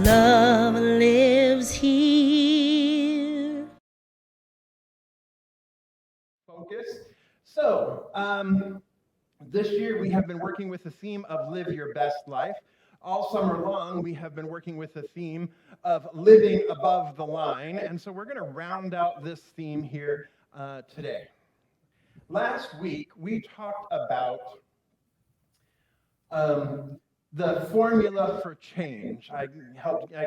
love lives here. Focus. So, this year we have been working with the theme of Live Your Best Life. All summer long, we have been working with the theme of living above the line, and so we're going to round out this theme here today. Last week, we talked about the formula for change. I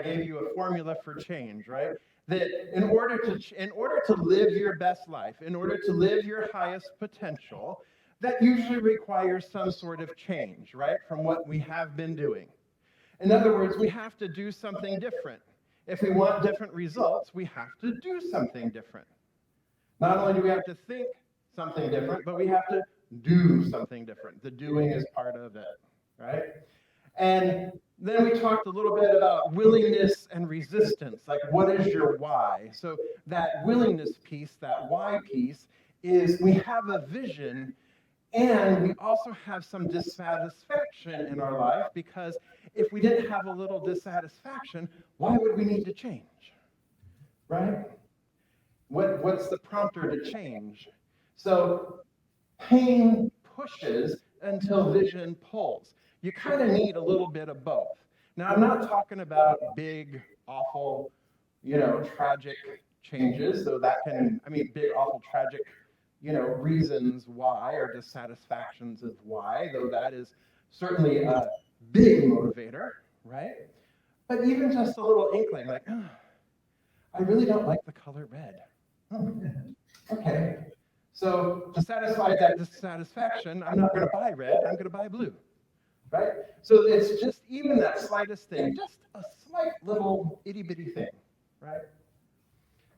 gave you a formula for change, right? That in order to live your best life, in order to live your highest potential, that usually requires some sort of change, right, from what we have been doing. In other words, we have to do something different. If we want different results, we have to do something different. Not only do we have to think something different, but we have to do something different. The doing is part of it, right? And then we talked a little bit about willingness and resistance, like what is your why? So that willingness piece, that why piece, is we have a vision and we also have some dissatisfaction in our life, because if we didn't have a little dissatisfaction, why would we need to change, right? What's the prompter to change? So pain pushes until vision pulls. You kind of need a little bit of both. Now, I'm not talking about big, awful, tragic changes, though that can, big, awful, tragic, reasons why, or dissatisfactions of why, though that is certainly a big motivator, right? But even just a little inkling, like, oh, I really don't like the color red. Oh, okay. So to satisfy that dissatisfaction, I'm not going to buy red, I'm going to buy blue, right? So it's just even that slightest thing, just a slight little itty-bitty thing, right?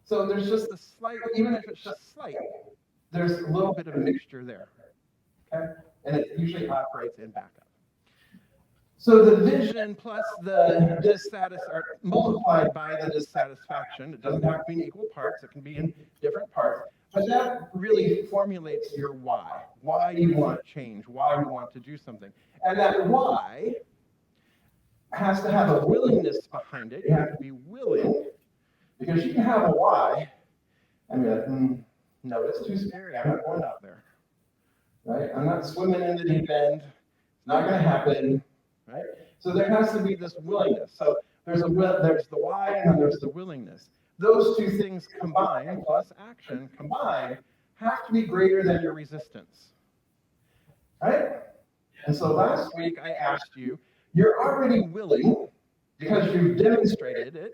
So there's just a slight, even if it's just slight, there's a little bit of mixture there, okay? And it usually operates in backup. So the vision plus the dissatisfaction, multiplied by the dissatisfaction, it doesn't have to be in equal parts, it can be in different parts, but that really formulates your why you want change, why you want to do something. And that why has to have a willingness behind it. You have to be willing, because you can have a why and be like, no, it's too scary, I'm not going out there, right? I'm not swimming in the deep end, it's not going to happen, right? So there has to be this willingness. So there's the why and then there's the willingness. Those two things combined, plus action combined, have to be greater than your resistance, right? And so last week I asked you, you're already willing because you've demonstrated it,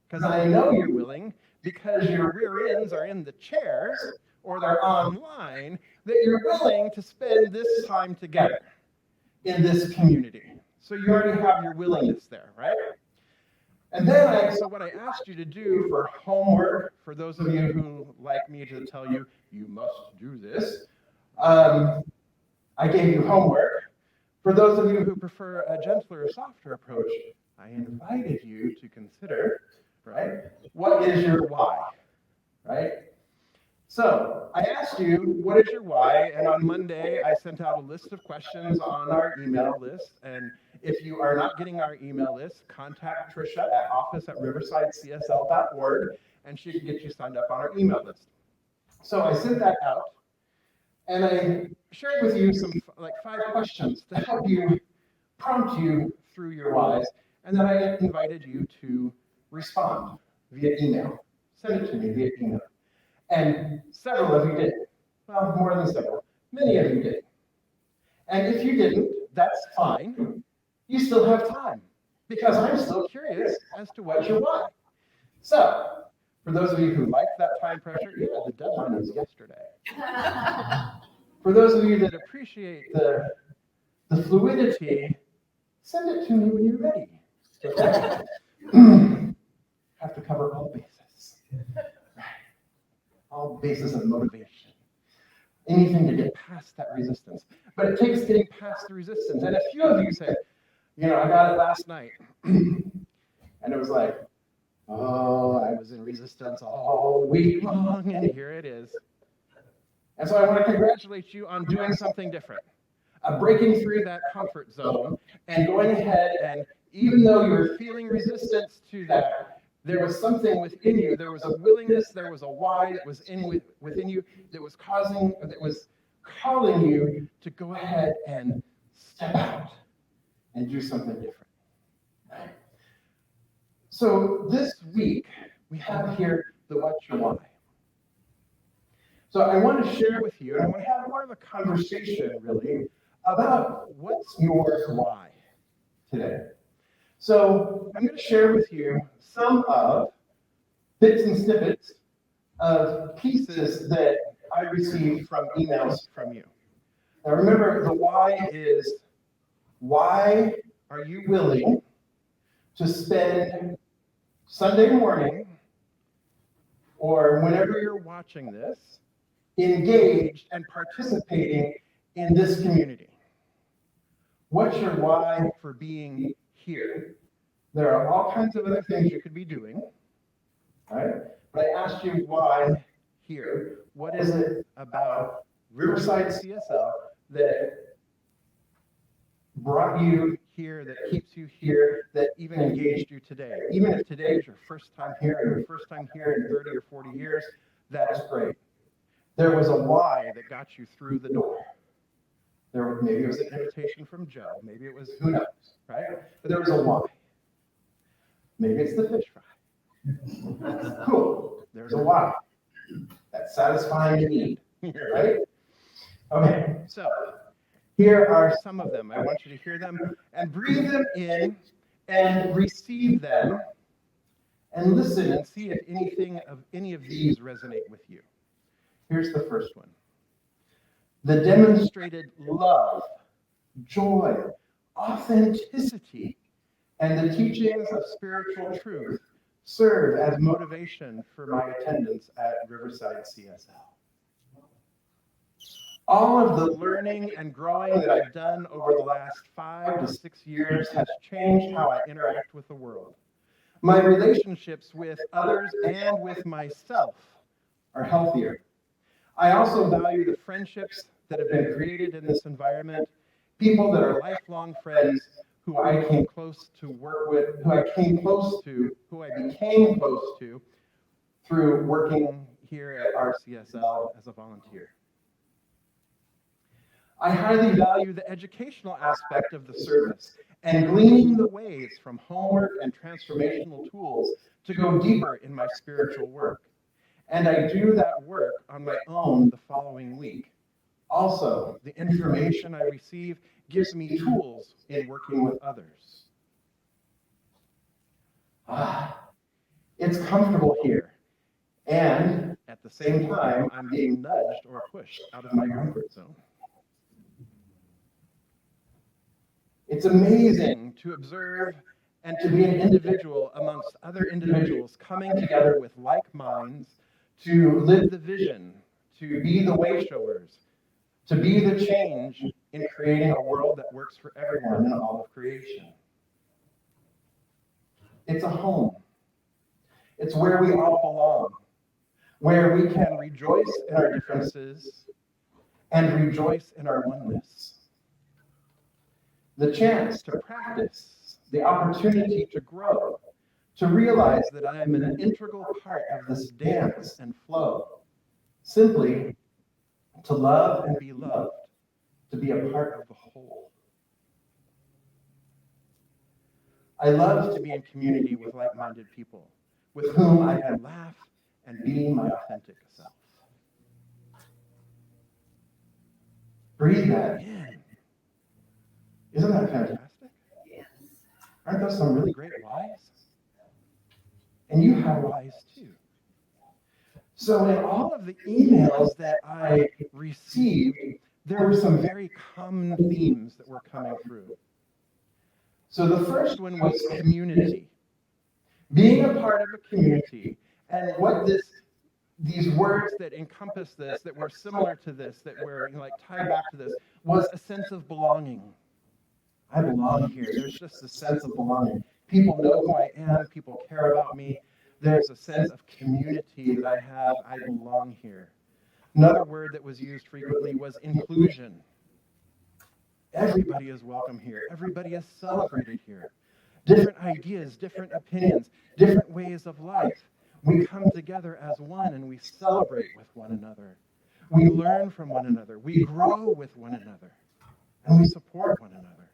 because I know you're willing, because your rear ends are in the chairs or they're online, that you're willing to spend this time together in this community. So you already have your willingness there, right? And then so what I asked you to do for homework, for those of you who like me to tell you, you must do this, I gave you homework. For those of you who prefer a gentler, softer approach, I invited you to consider, right, what is your why, right? So I asked you, what is your why? And on Monday, I sent out a list of questions on our email list. And if you are not getting our email list, contact Tricia at office@riversidecsl.org, and she can get you signed up on our email list. So I sent that out, and I shared with you some 5 questions to help you, prompt you through your whys, and then I invited you to respond via email. Send it to me via email. And several of you did. Well, more than several. Many of you did. And if you didn't, that's fine. You still have time, because I'm still curious as to what your why. So, for those of you who like that time pressure, yeah, the deadline was yesterday. For those of you that appreciate the fluidity, send it to me when you're ready. Have to cover all bases. All bases of motivation. Anything to get past that resistance. But it takes getting past the resistance. And a few of you said, I got it last night. And it was like, oh, I was in resistance all week long, and here it is. And so I want to congratulate you on doing something different. Breaking through that comfort zone and going ahead and even though you were feeling resistance to that, there was something within you. There was a willingness, there was a why that was within you that was calling you to go ahead and step out and do something different. Right? So this week, we have here the what's your why. So I want to share with you, and I want to have more of a conversation, really, about what's your why today. So I'm going to share with you some of bits and snippets of pieces that I received from emails from you. Now remember, the why is, why are you willing to spend Sunday morning, or whenever you're watching this, engaged and participating in this community? What's your why for being here? There are all kinds of other things you could be doing, right? But I asked you why here. What is it about Riverside CSL that brought you here, that keeps you here, that even engaged you today? Even if today is your first time here, and your first time here in 30 or 40 years, that's great. There was a why that got you through the door. Maybe it was an invitation from Joe. Maybe it was, who knows, right? But there was a why. Maybe it's the fish fry. Cool. There's a why. That's satisfying a need, right? Okay, so here are some of them. I want you to hear them and breathe them in and receive them and listen and see if any of these resonate with you. Here's the first one. The demonstrated love, joy, authenticity, and the teachings of spiritual truth serve as motivation for my attendance at Riverside CSL. All of the learning and growing that I've done over the last 5 to 6 years has changed how I interact with the world. My relationships with others and with myself are healthier. I also value the friendships that have been created in this environment, people that are lifelong friends who I came close to work with, who I became close to through working here at RCSL as a volunteer. I highly value the educational aspect of the service and gleaning the ways from homework and transformational tools to go deeper in my spiritual work. And I do that work on my own the following week. Also, the information I receive gives me tools in working with others. It's comfortable here. And at the same time, I'm being nudged or pushed out of my comfort zone. It's amazing to observe and to be an individual amongst other individuals coming together with like minds to live the vision, to be the way showers, to be the change in creating a world that works for everyone in all of creation. It's a home. It's where we all belong, where we can rejoice in our differences and rejoice in our oneness. The chance to practice, the opportunity to grow, to realize that I am an integral part of this dance and flow, simply to love and be loved, to be a part of the whole. I love to be in community with like-minded people, with whom I can laugh and be my authentic self. Breathe that in. Isn't that fantastic? Yes. Aren't those some really great whys? And you have whys too. So in all of the emails that I received, there were some very common themes that were coming through. So the first one was community. Being a part of a community, and what these words that encompass this, that were similar to this, that were tied back to this, was a sense of belonging. I belong here. There's just a sense of belonging. People know who I am. People care about me. There's a sense of community that I have. I belong here. Another word that was used frequently was inclusion. Everybody is welcome here. Everybody is celebrated here. different ideas, different opinions, different ways of life. We come together as one and we celebrate with one another. We learn from one another. We grow with one another. And we support one another.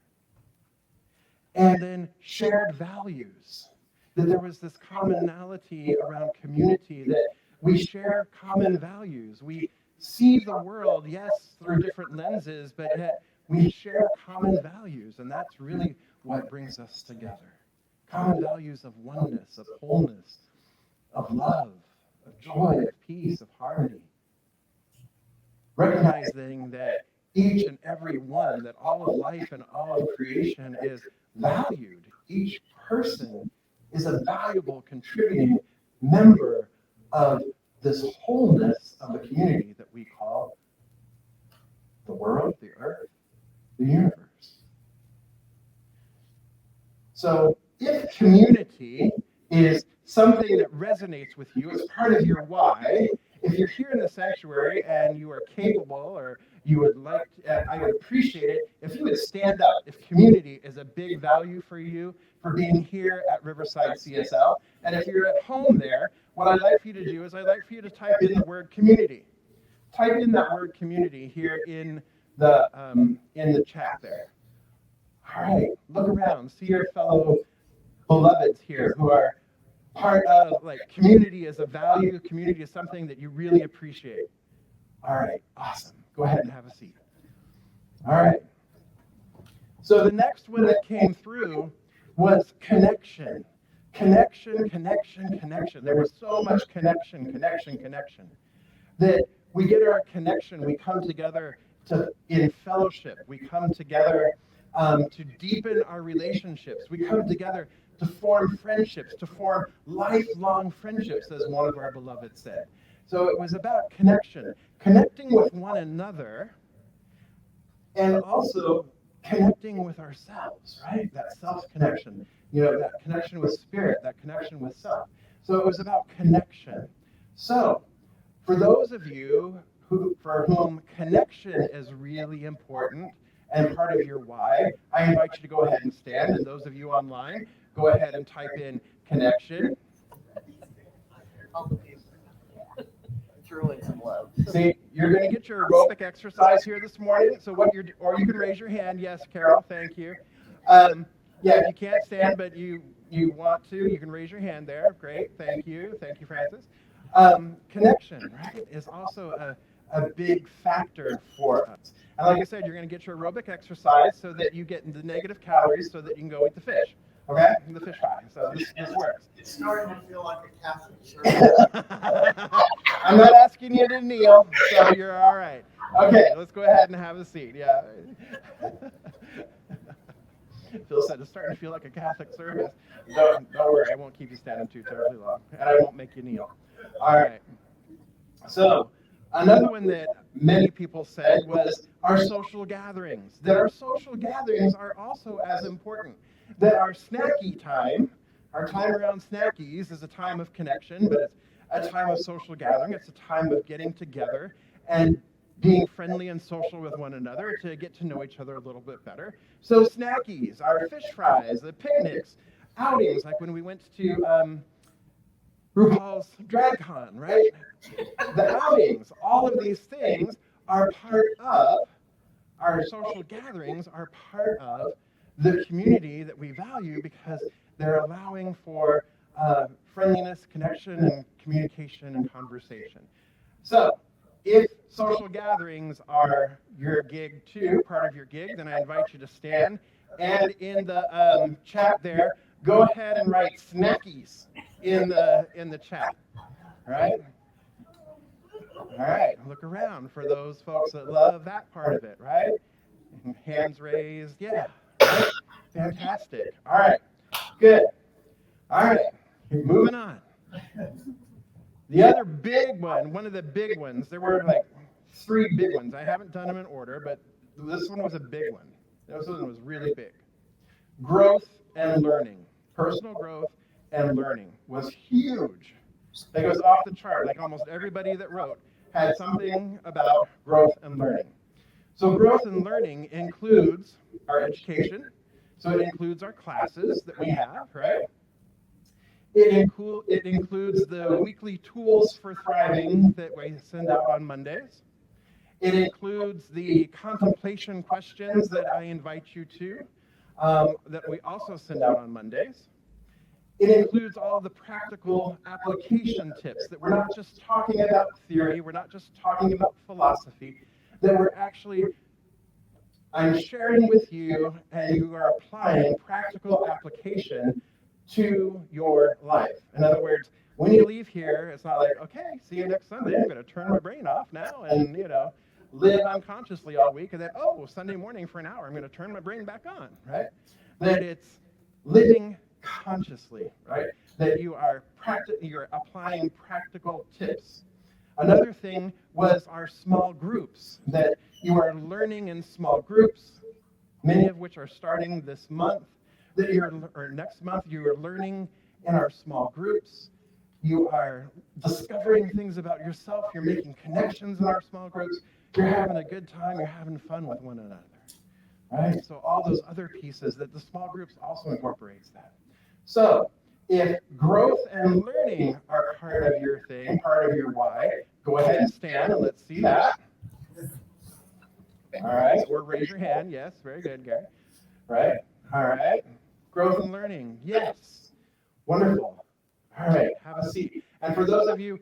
And then shared values. That there was this commonality around community, that we share common values. We see the world, yes, through different lenses, but yet we share common values. And that's really what brings us together. Common values of oneness, of wholeness, of love, of joy, of peace, of harmony. Recognizing that each and every one, that all of life and all of creation is valued. Each person is a valuable, contributing member of this wholeness of the community that we call the world, the earth, the universe. So if community is something that resonates with you as part of your why, if you're here in the sanctuary and you are capable, or you would like to, I would appreciate it if you would stand up if community is a big value for you for being here at Riverside CSL. And if you're at home there, what I'd like for you to do is I'd like for you to type in the word community. Type in that word community here in the chat there. All right, look around, see your fellow beloveds here who are part of, like, community as a value, community is something that you really appreciate. All right, awesome. Go ahead and have a seat. All right. So the next one that came through was connection. Connection, connection, connection. There was so much connection, connection, connection. That we get our connection, we come together in fellowship. We come together to deepen our relationships. We come together to form friendships, to form lifelong friendships, as one of our beloved said. So it was about connection, connecting with one another, and also connecting with ourselves, right? That self-connection, that connection with spirit, that connection with self. So it was about connection. So for those of you for whom connection is really important and part of your why, I invite you to go ahead and stand, and those of you online, go ahead and type in connection. Threw in some love. See, you're going to get your aerobic exercise here this morning. So or you can raise your hand. Yes, Carol, thank you. Yeah, if you can't stand, but you want to, you can raise your hand there. Great, thank you, Francis. Connection, right, is also a big factor for us. And like I said, you're going to get your aerobic exercise so that you get the negative calories so that you can go eat the fish. Okay? The fish fry. So this works. It's starting to feel like a Catholic service. I'm not asking you to kneel, so you're all right. Okay, let's go ahead and have a seat. Yeah. Phil said it's starting to feel like a Catholic service. Don't worry, I won't keep you standing too terribly long, and I won't make you kneel. All right. So another one that many people said was our social gatherings. That our social gatherings are also as important. That our snacky time, our time around snackies, is a time of connection, but it's a time of social gathering. It's a time of getting together and being friendly and social with one another to get to know each other a little bit better. So snackies, our fish fries, the picnics, outings, like when we went to RuPaul's DragCon, right? The outings, all of these things are part of our social gatherings, are part of the community that we value because they're allowing for friendliness, connection, and communication and conversation. So if social gatherings are your gig too, part of your gig, then I invite you to stand. And in the chat there, go ahead and write snackies in the chat. All right? All right, look around for those folks that love that part of it, right? Hands raised, yeah. Right? Fantastic. All right, good. All right, moving on. The other big one of the big ones, there were like 3 big ones. I haven't done them in order, but this one was a big one. This one was really big. Growth and learning. Personal growth and learning was huge. It was off the chart. Like almost everybody that wrote had something about growth and learning. So growth and learning includes our education. So it includes our classes that we have, right? It includes the weekly tools for thriving that we send out on Mondays. It includes the contemplation questions that I invite you to, that we also send out on Mondays. It includes all the practical application tips that we're not just talking about theory, we're not just talking about philosophy, that we're actually, I'm sharing with you and you are applying practical application to your life. In other words, when you leave here, it's not like, okay, see you next Sunday, I'm going to turn my brain off now and, live unconsciously all week, and then, oh, Sunday morning for an hour, I'm going to turn my brain back on, right? That it's living consciously, right? That you're applying practical tips. Another thing was our small groups, that you are learning in small groups, many of which are starting this month, or next month, you are learning in our small groups. You are discovering things about yourself. You're making connections in our small groups. You're having a good time. You're having fun with one another, right? So all those other pieces that the small groups also incorporates that. So if growth and learning are part of your thing, part of your why, go ahead and stand and let's see that. All right, or raise your hand. Yes, very good, Gary. Right? All right. Growth and learning. Yes. Wonderful. All right, have a seat. And for those of you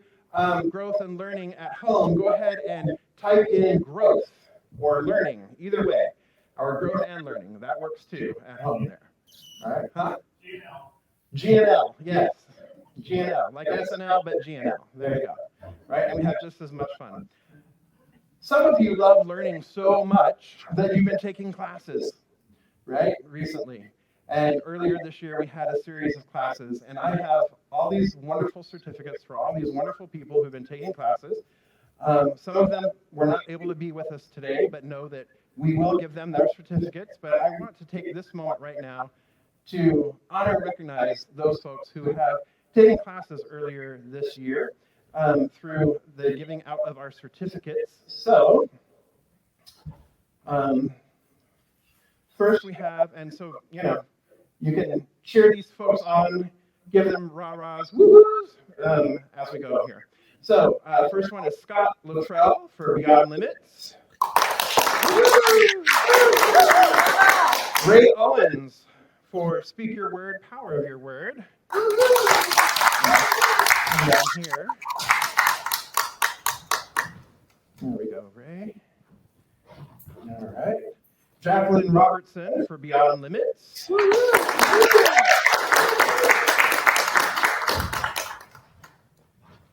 growth and learning at home, go ahead and type in growth or learning, either way, or growth and learning. That works too at home there. All right, huh? GNL, yes. GNL, like SNL, but GNL. There you go. Right, and we have just as much fun. Some of you love learning so much that you've been taking classes, right, recently. And earlier this year, we had a series of classes, and I have all these wonderful certificates for all these wonderful people who've been taking classes. Some of them were not able to be with us today, but know that we will give them their certificates. But I want to take this moment right now to honor and recognize those folks who have taken classes earlier this year through the giving out of our certificates. So, first we have, and so, you can cheer these folks on, give them rah-rahs, woo-woos, as we go here. So, first one is Scott Luttrell for Beyond Limits. Ray Owens for Speak Your Word, Power of Your Word. And down here. There we go, Ray. All right. Jacqueline Robertson for Beyond Limits.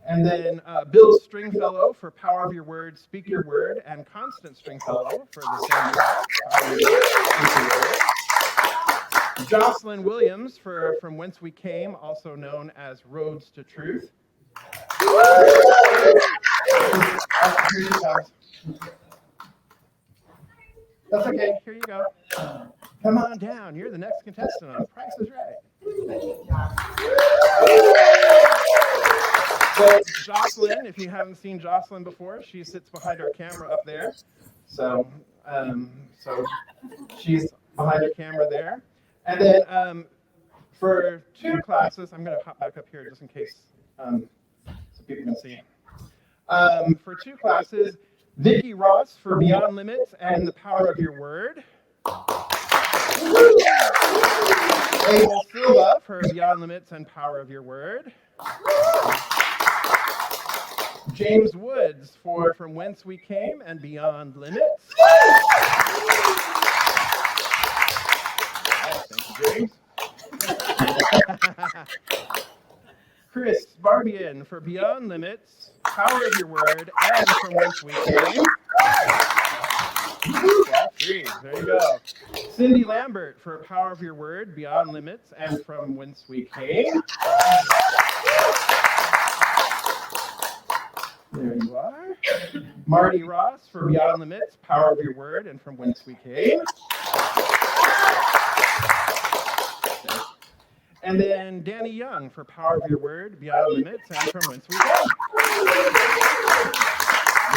And then Bill Stringfellow for Power of Your Word, Speak Your Word, and Constant Stringfellow for the same talk, Power of Your Word, Speak Your Word. Jocelyn Williams for From Whence We Came, also known as Roads to Truth. That's okay, here you go. Come on down, you're the next contestant on Price is Right. So Jocelyn, if you haven't seen Jocelyn before, she sits behind our camera up there. So she's behind the camera there. And then for two classes, I'm going to hop back up here just in case so people can see. For two classes, Vicki Ross for Beyond Limits and the Power of Your Word. Abel Silva for Beyond Limits and Power of Your Word. James Woods for From Whence We Came and Beyond Limits. Thank you, James. Chris Barbian for Beyond Limits, Power of Your Word, and From Whence We Came. Three. There you go. Cindy Lambert for Power of Your Word, Beyond Limits, and From Whence We Came. There you are. Marty Ross for Beyond Limits, Power of Your Word, and From Whence We Came. And then Danny Young for Power of Your Word, Beyond Limits, and From Whence We Came.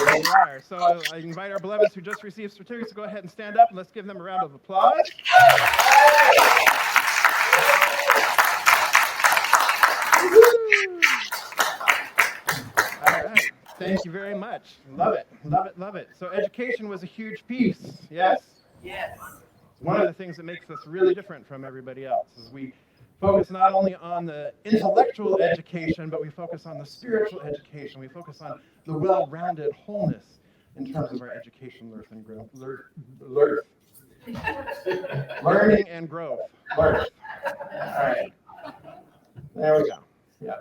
There you are. So I invite our beloveds who just received certificates to go ahead and stand up, and let's give them a round of applause. All right. Thank you very much. Love it. Love it. Love it. So education was a huge piece. Yes? Yes. One of the things that makes us really different from everybody else is we focus not only on the intellectual education, but we focus on the spiritual education. We focus on the well-rounded wholeness in terms of our education, learning and growth. All right. There we go. Yeah.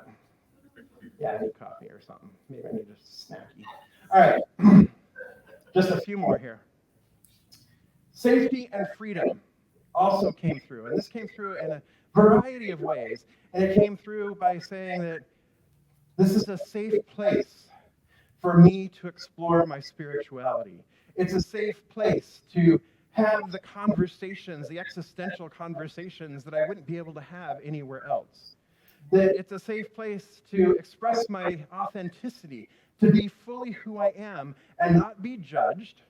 Yeah, I need coffee or something. Maybe I need a snacky. All right. Just a few more here. Safety and freedom also came through. And this came through in a variety of ways. And it came through by saying that this is a safe place for me to explore my spirituality. It's a safe place to have the conversations, the existential conversations that I wouldn't be able to have anywhere else. That it's a safe place to express my authenticity, to be fully who I am and not be judged,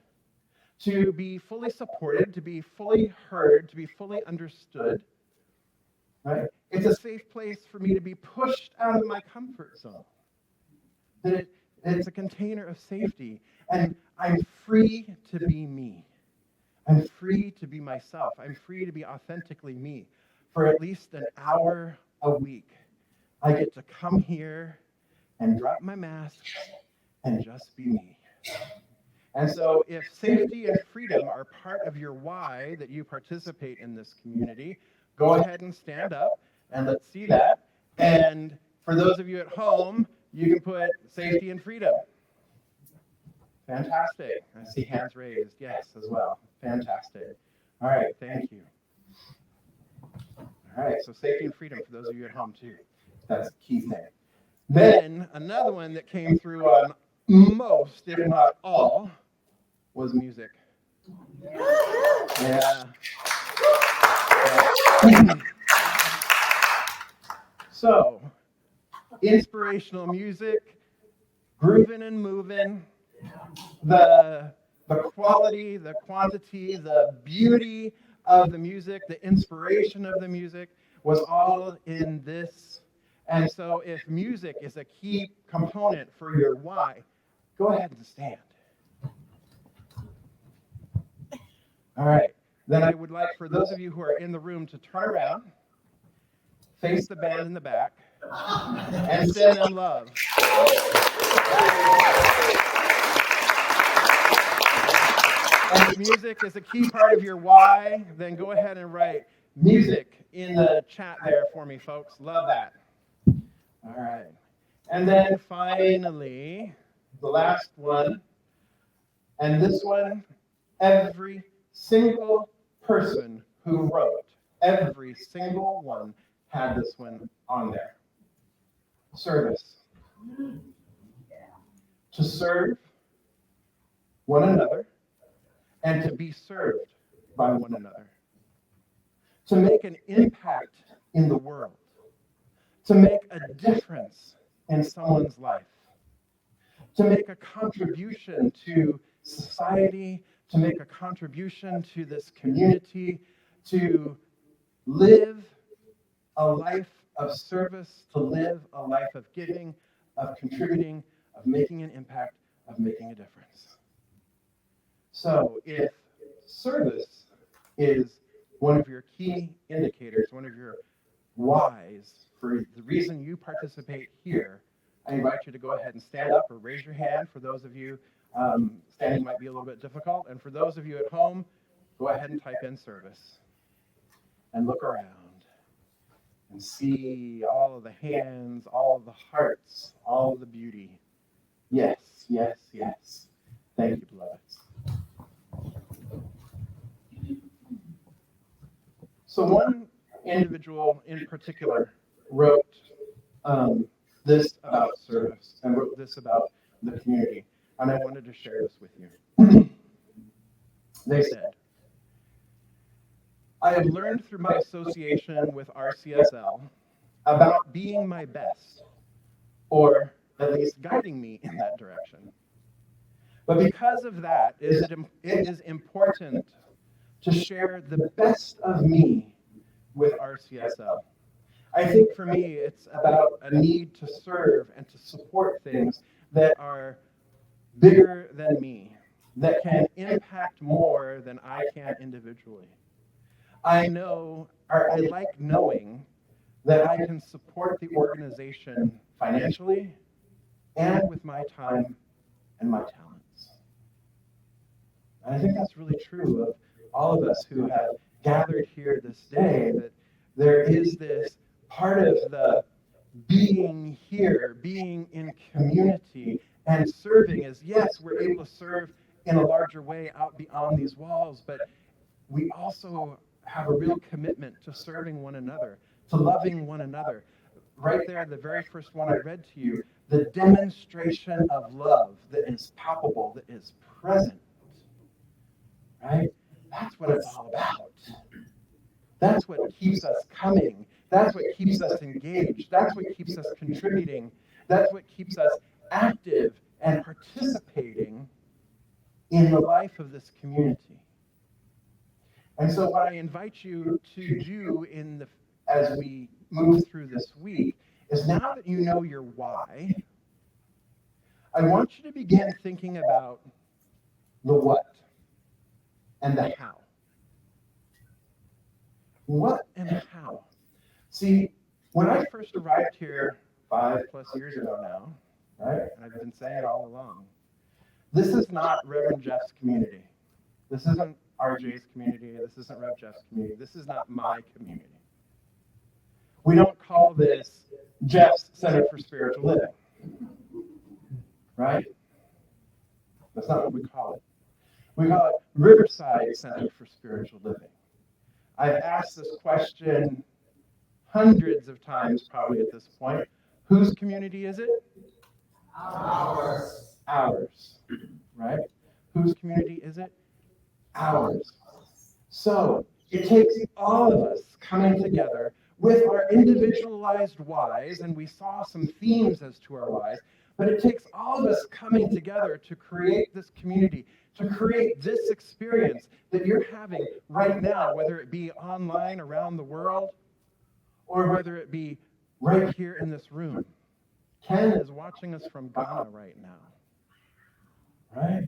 to be fully supported, to be fully heard, to be fully understood. Right? It's a safe place for me to be pushed out of my comfort zone. That it's a container of safety, and I'm free to be me. I'm free to be myself. I'm free to be authentically me for at least an hour a week. I get to come here and drop my mask and just be me. And so if safety and freedom are part of your why that you participate in this community, go ahead and stand up and let's see that. And for those of you at home, you can put safety and freedom. Fantastic. I see hands raised. Yes, as well. Fantastic. All right, thank you. All right, so safety and freedom for those of you at home too. That's the key thing. Then another one that came through on most, if not all, was music. Yeah. So, inspirational music, grooving and moving, the quality, the quantity, the beauty of the music, the inspiration of the music was all in this. And so if music is a key component for your why, go ahead and stand. All right. Then I would like for those of you who are in the room to turn around, face the band in the back, and send them love. And if music is a key part of your why, then go ahead and write music in the chat there for me, folks. Love that. All right. And then finally, the last one, and this one, every single person who wrote, every single one had this one on there. Service. To serve one another and to be served by one another. To make an impact in the world. To make a difference in someone's life. To make a contribution to society, to make a contribution to this community, to live a life of service, to live a life of giving, of contributing, of making an impact, of making a difference. So if service is one of your key indicators, one of your whys for the reason you participate here, I invite you to go ahead and stand up or raise your hand. For those of you, standing might be a little bit difficult. And for those of you at home, go ahead and type in service and look around and see all of the hands, all of the hearts, all of the beauty. Yes, yes, yes. Thank you, beloveds. So one individual in particular wrote this about service and wrote this about the community, and I wanted to share this with you. They said, I have learned through my association with our CSL about being my best, or at least guiding me in that direction. But because of that, it is important to share the best of me with our CSL. I think for me, it's about a need to serve and to support things that are bigger than me, that can impact more than I can individually. I know, or I like knowing, that I can support the organization financially and with my time and my talents. And I think that's really true of all of us who have gathered here this day, that there is this part of the being here, being in community, and serving is, yes, we're able to serve in a larger way out beyond these walls, but we also have a real commitment to serving one another, to loving one another. Right there, the very first one I read to you, the demonstration of love that is palpable, that is present, right? That's what it's all about. That's what keeps us coming. That's what keeps us engaged. That's what keeps us contributing. That's what keeps us active and participating in the life of this community. And so what I invite you to do as we move through this week is, now that you know your why, I want you to begin thinking about the what and the how. What and how? See, when I first arrived here 5+ years ago now, right, and I've been saying it all along, this is not Reverend Jeff's community. This isn't RJ's community. This isn't Rev Jeff's community. This is not my community. We don't call this Jeff's Center for Spiritual Living, right? That's not what we call it. We call it Riverside Center for Spiritual Living. I've asked this question hundreds of times probably at this point. Whose community is it? Ours. Ours, right? Whose community is it? Ours. So it takes all of us coming together with our individualized whys, and we saw some themes as to our whys, but it takes all of us coming together to create this community, to create this experience that you're having right now, whether it be online around the world or whether it be right here in this room. Ken is watching us from Ghana right now, right?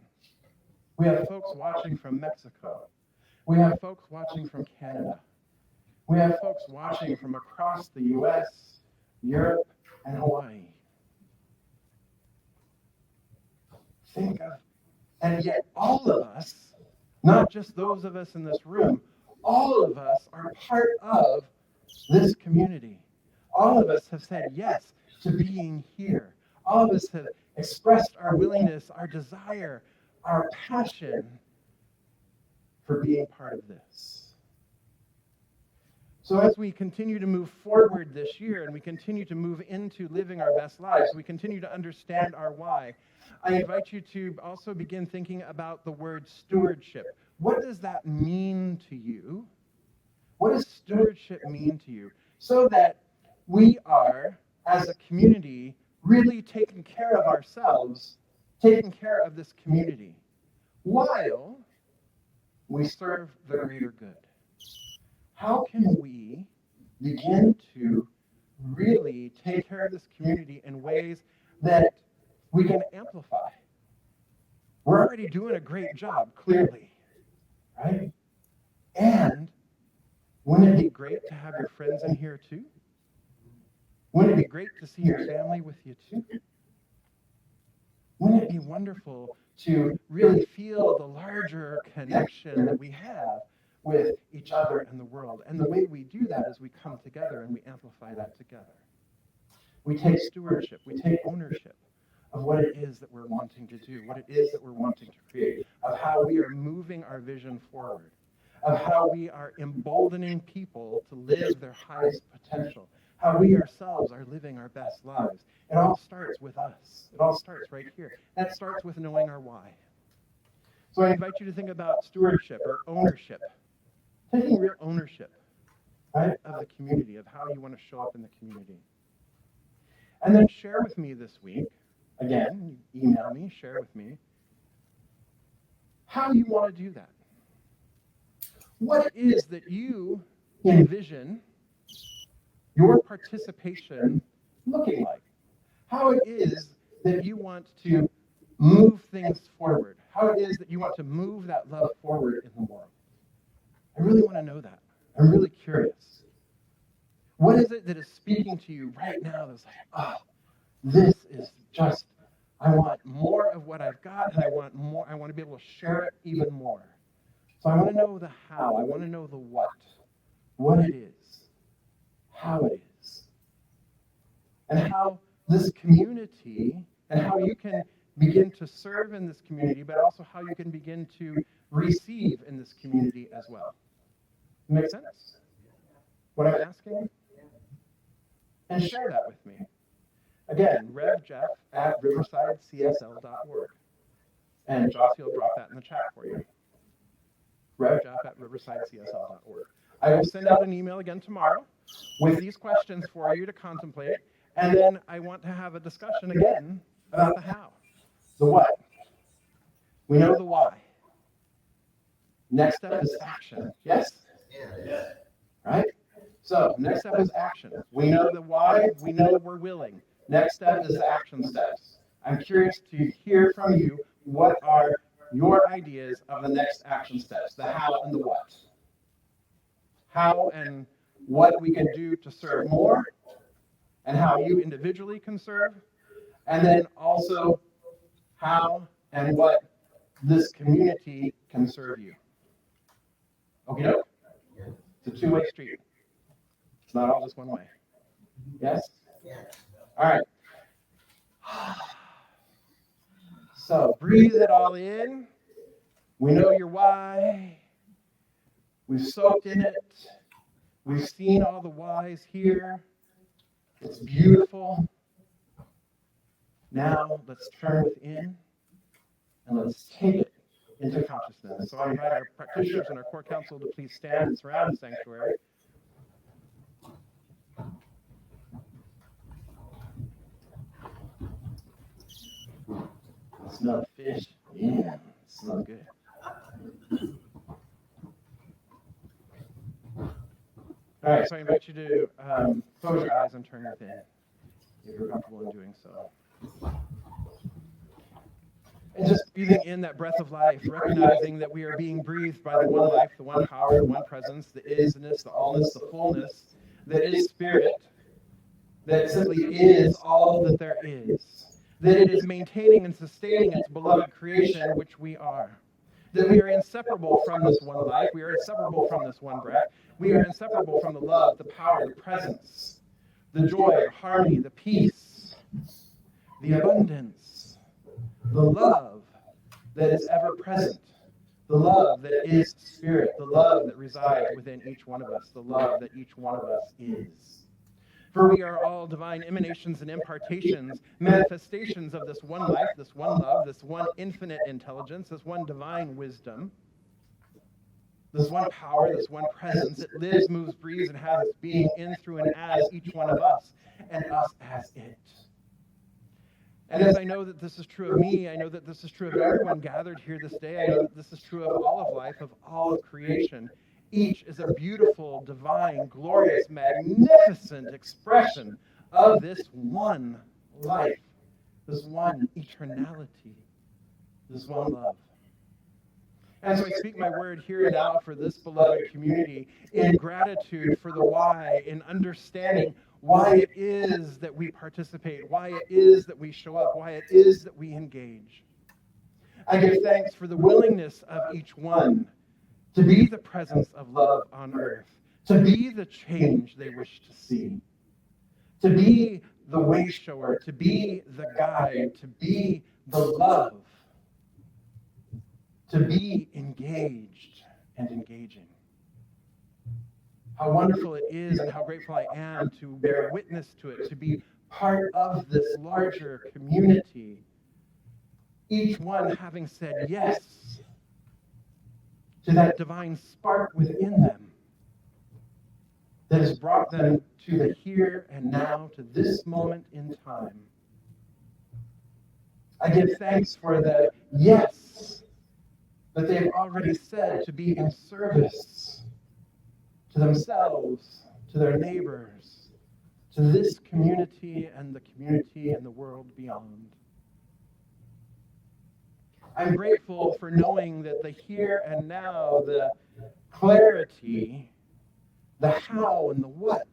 We have folks watching from Mexico. We have folks watching from Canada. We have folks watching from across the US, Europe, and Hawaii. Think of, and yet all of us, not just those of us in this room, all of us are part of this community. All of us have said yes to being here. All of us have expressed our willingness, our desire, our passion for being part of this. So as we continue to move forward this year and we continue to move into living our best lives, we continue to understand our why, I invite you to also begin thinking about the word stewardship. What does that mean to you? What does stewardship mean to you? So that we are, as a community, really taking care of ourselves, taking care of this community, while we serve the greater good. How can we begin to really take care of this community in ways that we can amplify? We're already doing a great job, clearly, right? And wouldn't it be great to have your friends in here too? Wouldn't it be great to see your family with you too? Wouldn't it be wonderful to really feel the larger connection that we have with each other and the world? And the way we do that is we come together and we amplify that together. We take stewardship, we take ownership of what it is that we're wanting to do, what it is that we're wanting to create, of how we are moving our vision forward, of how we are emboldening people to live their highest potential, how we ourselves are living our best lives. It all starts with us. It all starts right here. That starts with knowing our why. So I invite you to think about stewardship or ownership, taking real ownership, right, of the community, of how you want to show up in the community. And then share with me this week, again, email me, share with me, how you want to do that. What it is that you envision your participation looking like, how it is that you want to move things forward, how it is that you want to move that love forward in the world. I really want to know that. I'm really curious. What is it that is speaking to you right now that's like, oh, this is just, I want more of what I've got, and I want more, I want to be able to share it even more. So I want to know the how, I want to know the what it is, how it is, and how this community, and how you can begin to serve in this community, but also how you can begin to receive in this community as well. Make sense? What I'm asking? And share that with me. Again, revjeff@riversidecsl.org. And Jossie will drop that in the chat for you. revjeff@riversidecsl.org. I will send out an email again tomorrow with these questions for you to contemplate, and then I want to have a discussion again about the how, the what. We know the why. Next step is action. Yes? Yes. Right? So, next step is action. We know the why, we know we're willing. Next step is the action steps. I'm curious to hear from you, what are your ideas of the next action steps, the how and the what. How and what we can do to serve more, and how you individually can serve, and then also how and what this community can serve you. Okay, doke? It's a two-way street. It's not all just one way. Yes? All right. So breathe it all in. We know your why. We've soaked in it. We've seen all the whys here. It's beautiful. Now let's turn within and let's take it into consciousness. So I invite our practitioners and our core council to please stand and surround the sanctuary. Smell the fish. Yeah, it smells good. All right, so I invite you to close your eyes and turn within, if you're comfortable in doing so. And just breathing in that breath of life, recognizing that we are being breathed by the one life, the one power, the one presence, the isness, the allness, the fullness, that is spirit, that simply is all that there is, that it is maintaining and sustaining its beloved creation, which we are. That we are inseparable from this one life, we are inseparable from this one breath, we are inseparable from the love, the power, the presence, the joy, the harmony, the peace, the abundance, the love that is ever present, the love that is spirit, the love that resides within each one of us, the love that each one of us is. For we are all divine emanations and impartations, manifestations of this one life, this one love, this one infinite intelligence, this one divine wisdom, this one power, this one presence. It lives, moves, breathes, and has its being in, through, and as each one of us, and us as it. And as I know that this is true of me, I know that this is true of everyone gathered here this day, I know that this is true of all of life, of all of creation. Each is a beautiful, divine, glorious, magnificent expression of this one life, this one eternality, this one love. And so I speak my word here and now for this beloved community in gratitude for the why, in understanding why it is that we participate, why it is that we show up, why it is that we engage. I give thanks for the willingness of each one to be the presence of love on earth, to be the change they wish to see, to be the way shower, to be the guide, to be the love, to be engaged and engaging. How wonderful it is and how grateful I am to bear witness to it, to be part of this larger community, each one having said yes to that divine spark within them that has brought them to the here and now, to this moment in time. I give thanks for the yes that they've already said to be in service to themselves, to their neighbors, to this community and the world beyond. I'm grateful for knowing that the here and now, the clarity, the how and the what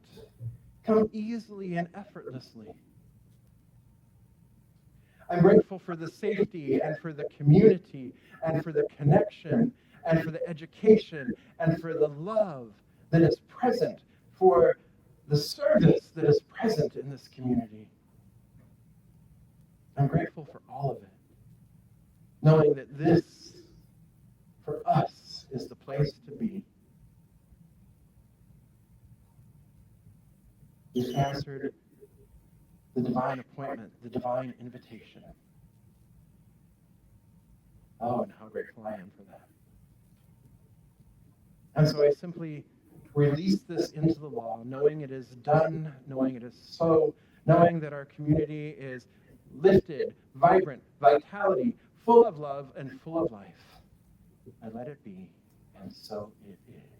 come easily and effortlessly. I'm grateful for the safety and for the community and for the connection and for the education and for the love that is present, for the service that is present in this community. I'm grateful for all of it, knowing that this, for us, is the place to be. We've answered the divine appointment, the divine invitation. Oh, and how grateful I am for that. And so I simply release this into the law, knowing it is done, knowing it is so, knowing that our community is lifted, vibrant, vitality, full of love and full of life. I let it be, and so it is.